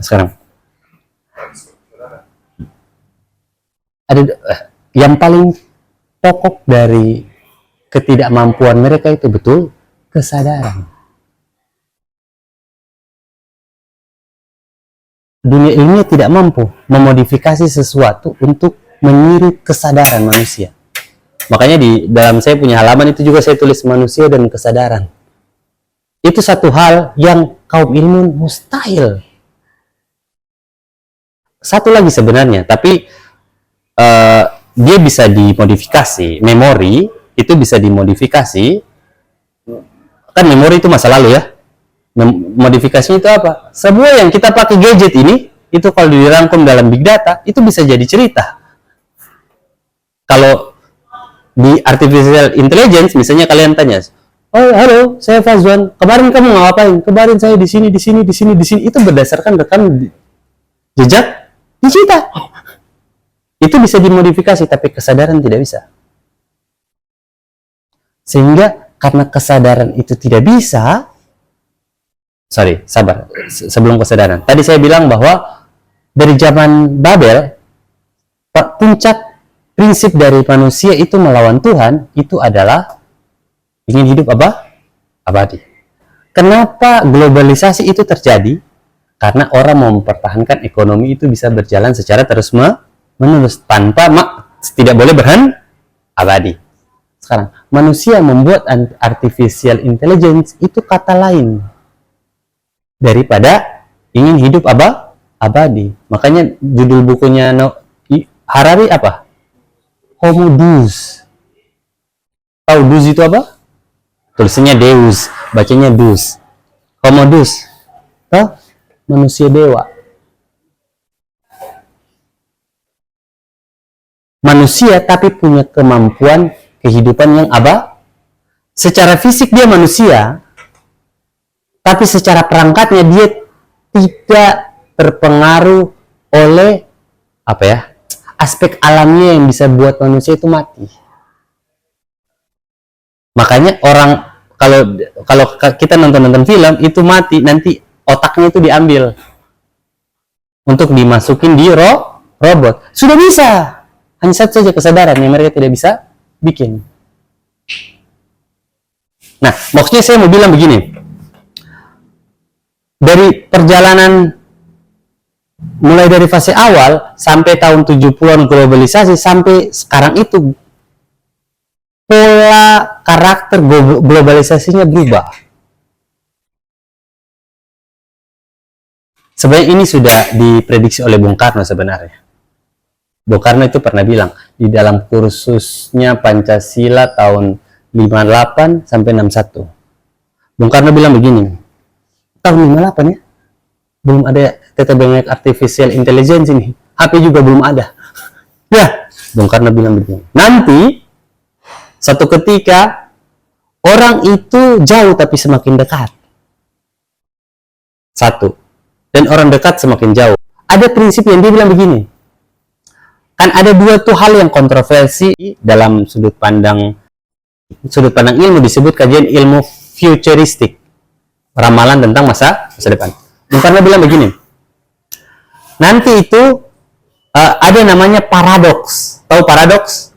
S1: Sekarang ada yang paling pokok dari ketidakmampuan mereka itu betul kesadaran. Dunia ilmiah tidak mampu memodifikasi sesuatu untuk meniru kesadaran manusia. Makanya di dalam saya punya halaman itu juga saya tulis manusia dan kesadaran. Itu satu hal yang kaum ilmuwan mustahil. Satu lagi sebenarnya, tapi dia bisa dimodifikasi. Memori itu bisa dimodifikasi. Kan memori itu masa lalu ya. Modifikasinya itu apa? Semua yang kita pakai gadget ini, itu kalau dirangkum dalam big data, itu bisa jadi cerita. Kalau di artificial intelligence, misalnya kalian tanya, oh halo, saya Fazwan, kemarin kamu ngapain? Kemarin saya di sini. Itu berdasarkan rekam jejak digital. Itu bisa dimodifikasi, tapi kesadaran tidak bisa. Sehingga karena kesadaran itu tidak bisa, sabar, sebelum kesadaran. Tadi saya bilang bahwa dari zaman Babel, puncak prinsip dari manusia itu melawan Tuhan, itu adalah ingin hidup abadi. Kenapa globalisasi itu terjadi? Karena orang mau mempertahankan ekonomi itu bisa berjalan secara terus-menerus tanpa tidak boleh abadi. Sekarang, manusia membuat artificial intelligence itu kata lain daripada ingin hidup abadi. Makanya judul bukunya Harari apa? Homo Deus. Tahu Deus itu apa? Tulisannya Deus, bacanya Dus. Homo Deus. Tahu? Manusia dewa. Manusia tapi punya kemampuan kehidupan yang secara fisik dia manusia, tapi secara perangkatnya dia tidak terpengaruh oleh aspek alamnya yang bisa buat manusia itu mati. Makanya orang kalau kita nonton film itu mati, nanti otaknya itu diambil untuk dimasukin di robot. Sudah bisa, hanya satu saja kesadaran yang mereka tidak bisa bikin. Nah, maksudnya saya mau bilang begini, dari perjalanan mulai dari fase awal sampai tahun 70-an globalisasi sampai sekarang itu pola karakter globalisasinya berubah. Sebenarnya ini sudah diprediksi oleh Bung Karno sebenarnya. Bung Karno itu pernah bilang di dalam kursusnya Pancasila tahun 58 sampai 61. Bung Karno bilang begini, tahun 58 ya, belum ada banyak artificial intelligence ini. HP juga belum ada. Ya, Bung Karno bilang begini, nanti satu ketika orang itu jauh tapi semakin dekat. Satu. Dan orang dekat semakin jauh. Ada prinsip yang dia bilang begini, kan ada dua tuh hal yang kontroversi dalam sudut pandang ilmu, disebut kajian ilmu futuristik, ramalan tentang masa depan. Bung Karno bilang begini, nanti itu ada namanya paradoks. Tahu paradoks?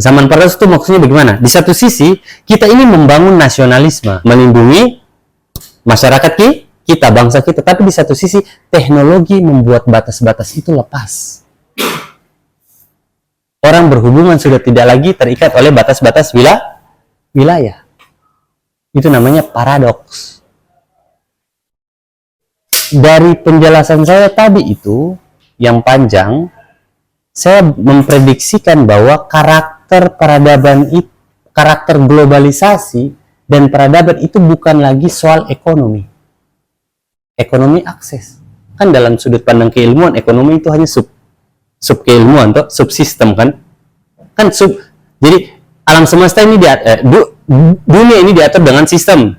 S1: Zaman paradoks itu maksudnya bagaimana? Di satu sisi kita ini membangun nasionalisme, melindungi masyarakat kita, bangsa kita, tapi di satu sisi teknologi membuat batas-batas itu lepas. Orang berhubungan sudah tidak lagi terikat oleh batas-batas wilayah. Itu namanya paradoks. Dari penjelasan saya tadi itu yang panjang, saya memprediksikan bahwa karakter globalisasi dan peradaban itu bukan lagi soal ekonomi. Ekonomi akses. Kan dalam sudut pandang keilmuan, ekonomi itu hanya sub keilmuan, toh, subsistem kan? Jadi alam semesta ini dunia ini diatur dengan sistem.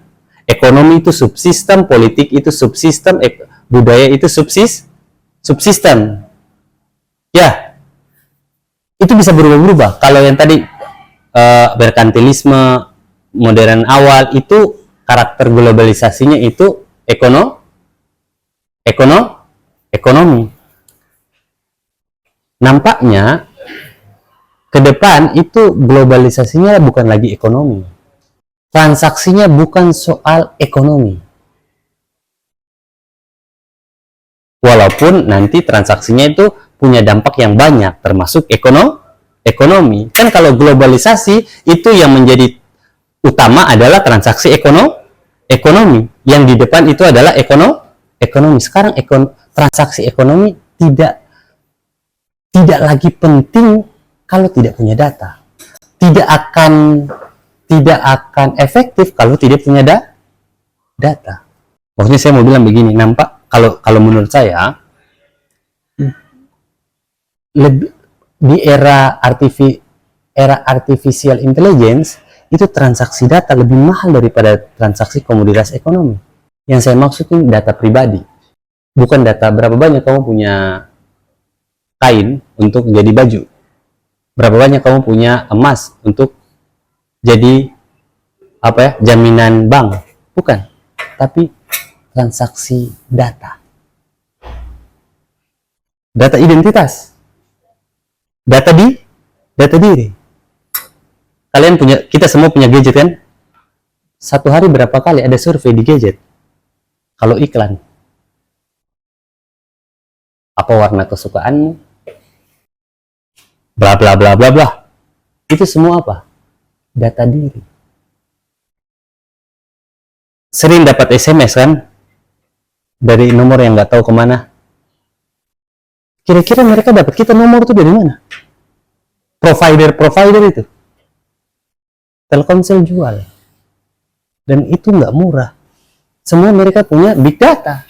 S1: Ekonomi itu subsistem, politik itu subsistem, budaya itu subsistem. Ya, itu bisa berubah-ubah. Kalau yang tadi merkantilisme modern awal itu karakter globalisasinya itu ekonomi. Nampaknya ke depan itu globalisasinya bukan lagi ekonomi. Transaksinya bukan soal ekonomi. Walaupun nanti transaksinya itu punya dampak yang banyak, termasuk ekonomi. Kan kalau globalisasi itu yang menjadi utama adalah transaksi ekonomi. Yang di depan itu adalah ekonomi. Sekarang transaksi ekonomi tidak lagi penting kalau tidak punya data. Tidak akan efektif kalau tidak punya data. Maksudnya saya mau bilang begini, nampak kalau menurut saya di era artificial intelligence itu transaksi data lebih mahal daripada transaksi komoditas ekonomi. Yang saya maksud ini data pribadi, bukan data berapa banyak kamu punya kain untuk jadi baju, berapa banyak kamu punya emas untuk jadi jaminan bank, bukan, tapi transaksi data identitas, data diri. Kita semua punya gadget kan? Satu hari berapa kali ada survei di gadget? Kalau iklan, apa warna kesukaanmu? Bla bla bla bla bla. Itu semua apa? Data diri. Sering dapat SMS kan? Dari nomor yang nggak tahu kemana. Kira-kira mereka dapat kita nomor itu dari mana? provider itu. Telkomsel jual. Dan itu nggak murah. Semua mereka punya big data.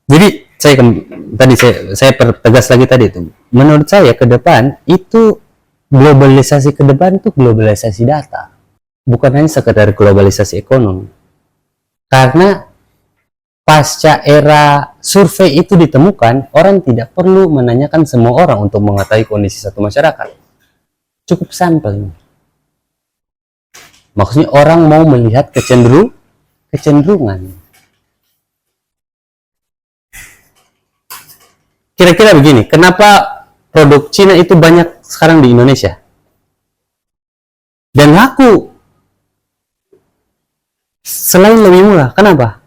S1: Jadi saya pertegas lagi tadi itu. Menurut saya ke depan itu globalisasi ke depan itu globalisasi data. Bukan hanya sekedar globalisasi ekonomi. Karena pasca era survei itu ditemukan, orang tidak perlu menanyakan semua orang untuk mengetahui kondisi satu masyarakat. Cukup sampel. Maksudnya orang mau melihat kecenderungan. Kira-kira begini, kenapa produk Cina itu banyak sekarang di Indonesia? Dan laku. Selain lebih murah, kenapa?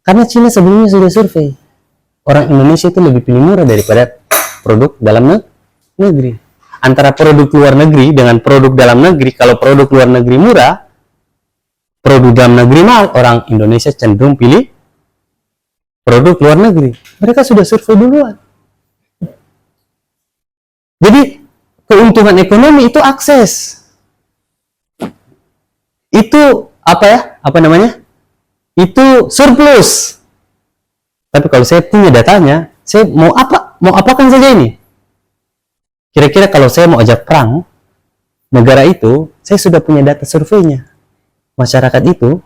S1: Karena Cina sebelumnya sudah survei. Orang Indonesia itu lebih pilih murah daripada produk dalam negeri. Antara produk luar negeri dengan produk dalam negeri, kalau produk luar negeri murah, produk dalam negeri mahal, orang Indonesia cenderung pilih produk luar negeri. Mereka sudah survei duluan. Jadi, keuntungan ekonomi itu akses. Itu itu surplus. Tapi kalau saya punya datanya, saya mau apakan saja ini. Kira-kira kalau saya mau ajak perang negara itu, saya sudah punya data surveinya. Masyarakat itu,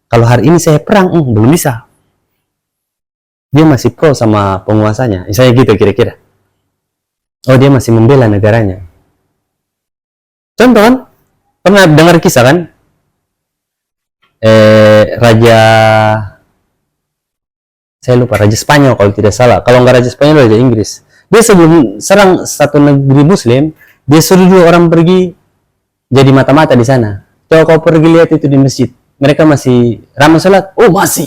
S1: kalau hari ini saya perang, belum bisa. Dia masih pro sama penguasanya. Misalnya gitu kira-kira. Oh, dia masih membela negaranya. Contoh kan, pernah dengar kisah kan? Raja Spanyol kalau tidak salah. Kalau nggak Raja Spanyol, Raja Inggris. Dia sebelum serang satu negeri Muslim, dia suruh dulu orang pergi jadi mata-mata di sana. Coba kau pergi lihat itu di masjid. Mereka masih ramai sholat. Oh masih.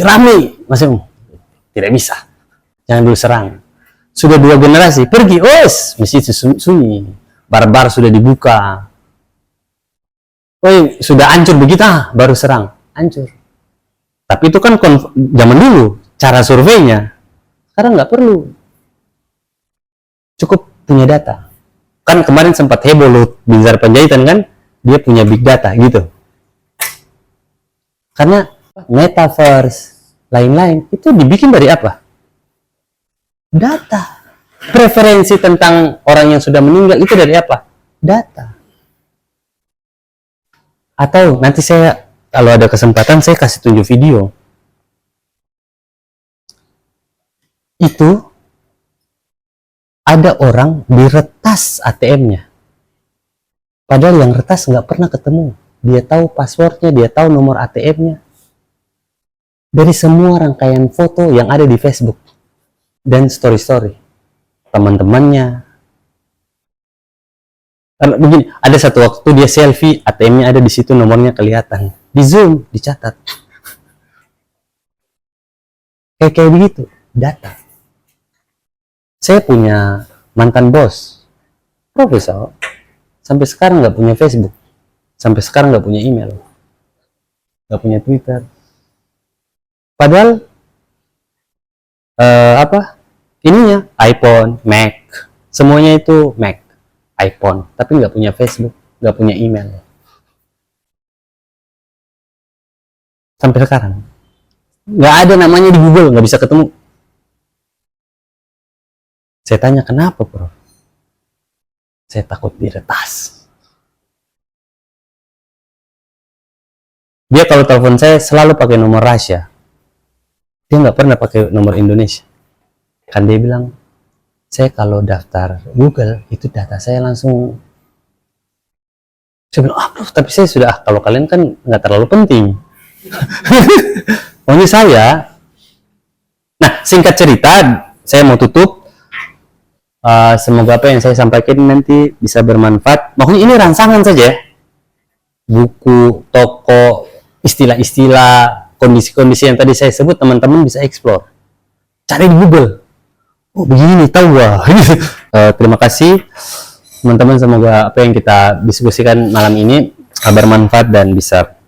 S1: Ramai. Masih. Tidak bisa. Jangan dulu serang. Sudah 2 generasi pergi. Masjid sunyi. Bar-bar sudah dibuka. Sudah hancur begitu, baru serang. Hancur. Tapi itu kan zaman dulu. Cara surveinya. Sekarang nggak perlu. Cukup punya data. Kan kemarin sempat heboh Luhut Binsar Panjaitan kan, dia punya big data gitu. Karena metaverse, lain-lain, itu dibikin dari apa? Data. Preferensi tentang orang yang sudah meninggal itu dari apa? Data. Atau nanti saya, kalau ada kesempatan, saya kasih tunjuk video. Itu ada orang diretas ATM-nya. Padahal yang retas nggak pernah ketemu. Dia tahu passwordnya, dia tahu nomor ATM-nya. Dari semua rangkaian foto yang ada di Facebook. Dan story-story. Teman-temannya. Begini, ada satu waktu dia selfie, ATM-nya ada di situ, nomornya kelihatan. Di zoom, dicatat. Kayak begitu, data. Saya punya mantan bos, profesor, sampai sekarang nggak punya Facebook, sampai sekarang nggak punya email, nggak punya Twitter. Padahal ininya iPhone, Mac, semuanya itu Mac, iPhone, tapi nggak punya Facebook, nggak punya email. Sampai sekarang nggak ada namanya di Google, nggak bisa ketemu. Saya tanya, kenapa bro? Saya takut diretas. Dia kalau telepon saya selalu pakai nomor rahasia. Dia nggak pernah pakai nomor Indonesia. Kan dia bilang, saya kalau daftar Google, itu data saya langsung. Saya bilang, bro, tapi saya sudah, kalau kalian kan nggak terlalu penting. Pokoknya saya. Nah, singkat cerita, saya mau tutup. Semoga apa yang saya sampaikan nanti bisa bermanfaat. Maksudnya ini rangsangan saja. Buku, toko, istilah-istilah, kondisi-kondisi yang tadi saya sebut, teman-teman bisa explore. Cari di Google. Oh begini, tahu gua. Terima kasih teman-teman, semoga apa yang kita diskusikan malam ini bermanfaat dan bisa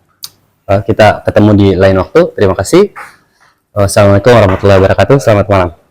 S1: kita ketemu di lain waktu. Terima kasih. Assalamualaikum warahmatullahi wabarakatuh. Selamat malam.